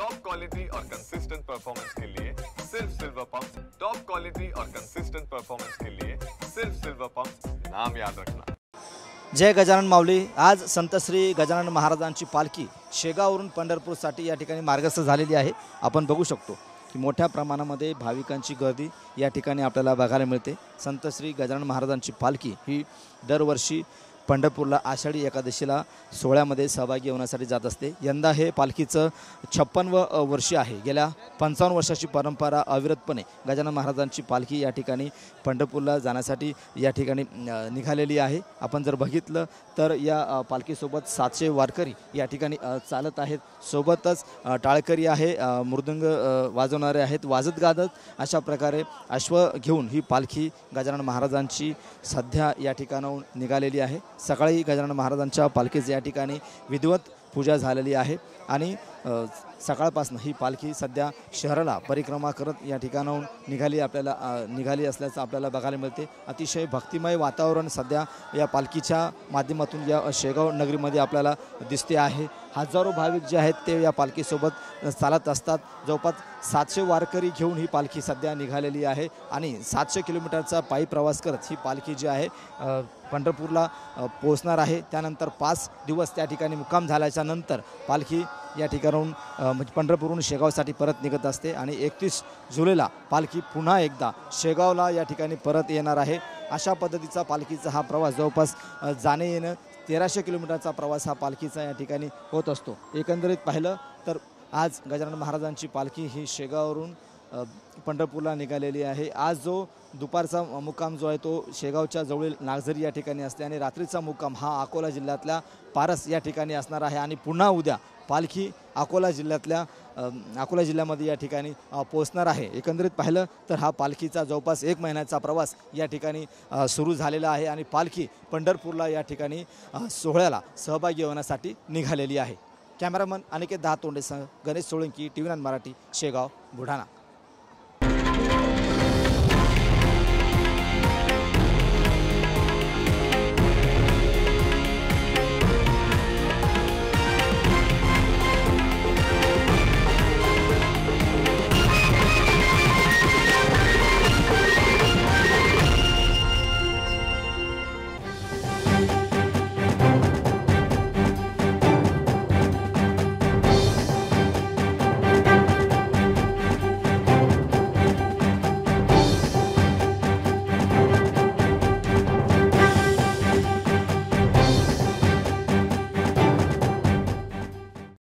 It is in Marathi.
टॉप क्वालिटी और कंसिस्टेंट परफॉर्मेंस के लिए सिर्फ सिल्वर पंप। टॉप क्वालिटी और कंसिस्टेंट परफॉर्मेंस के लिए सिर्फ सिल्वर पंप, नाम याद रखना। जय गजानन माऊली। आज संत श्री गजानन महाराजांची पालखी शेगाववरून पंढरपूरसाठी या ठिकाणी मार्गस्थ झालेली आहे। आपण बघू शकतो की मोठ्या प्रमाणामध्ये भाविकांची गर्दी या ठिकाणी आपल्याला बघायला मिळते। संत श्री गजानन महाराजांची पालखी ही दरवर्षी पंढरपूरला आषाढी एकादशीला सोहळ्यामध्ये सहभागी होण्यासाठी जात असते। यंदा हे पालखीचं 56वं वर्ष आहे। गेल्या 55 वर्षाची परंपरा अविरतपणे गजानन महाराजांची पालखी या ठिकाणी पंढरपूरला जाण्यासाठी या ठिकाणी निघालेली आहे। आपण जर बघितलं तर या पालखीसोबत 700 वारकरी या ठिकाणी चालत आहेत। सोबतच टाळकरी आहे, मृदंग वाजवणारे आहेत, वाजत गाजत अशा प्रकारे अश्व घेऊन ही पालखी गजानन महाराजांची सध्या या ठिकाणाहून निघालेली आहे। सकाळी गजानन महाराजांच्या पालखीचे या ठिकाणी विधिवत पूजा झालेली आहे आणि सकाळपासून ही पालखी सध्या शहराला परिक्रमा करत या ठिकाणाहून निघाली असल्याचं आपल्याला बघायला मिळते। अतिशय भक्तिमय वातावरण सध्या या पालखीच्या माध्यमातून या शेगाव नगरीमध्ये आपल्याला दिसते आहे। हजारो भाविक जे आहेत ते या पालखीसोबत चालत असतात। जवळपास 700 वारकरी घेऊन ही पालखी सध्या निघालेली आहे आणि 700 किलोमीटरचा पायी प्रवास करत ही पालखी जी आहे पंढरपूरला पोहोचणार आहे। त्यानंतर 5 दिवस त्या ठिकाणी मुक्काम झाल्याच्या नंतर पालखी या ठिकाणाहून म्हणजे पंढरपूरहून शेगावसाठी परत निघत असते आणि 31 जुलैला पालखी पुन्हा एकदा शेगावला या ठिकाणी परत येणार आहे। अशा पद्धतीचा पालखीचा हा प्रवास जवळपास जाणे येणं 1300 किलोमीटरचा प्रवास हा पालखीचा या ठिकाणी होत असतो। एकंदरीत पाहिलं तर आज गजानन महाराजांची पालखी ही शेगाववरून पंढरपूरला निघालेली आहे। आज जो दुपारचा मुक्काम जो आहे तो शेगावच्या जवळील नागझरी या ठिकाणी असते आणि रात्रीचा मुक्काम हा अकोला जिल्ह्यातल्या पारस या ठिकाणी असणार आहे आणि पुन्हा उद्या पालखी अकोला जिल्ह्यामध्ये या ठिकाणी पोहोचणार आहे। एकंदरीत पाहिलं तर हा पालखीचा जवळपास 1 महिन्याचा प्रवास या ठिकाणी सुरू झालेला आहे आणि पालखी पंढरपूरला या ठिकाणी सोहळ्याला सहभागी होण्यासाठी निघालेली आहे। कॅमेरामन अनिकेत दहातोंडेसह गणेश सोळंकी, TV9 मराठी, शेगाव, बुलढाणा।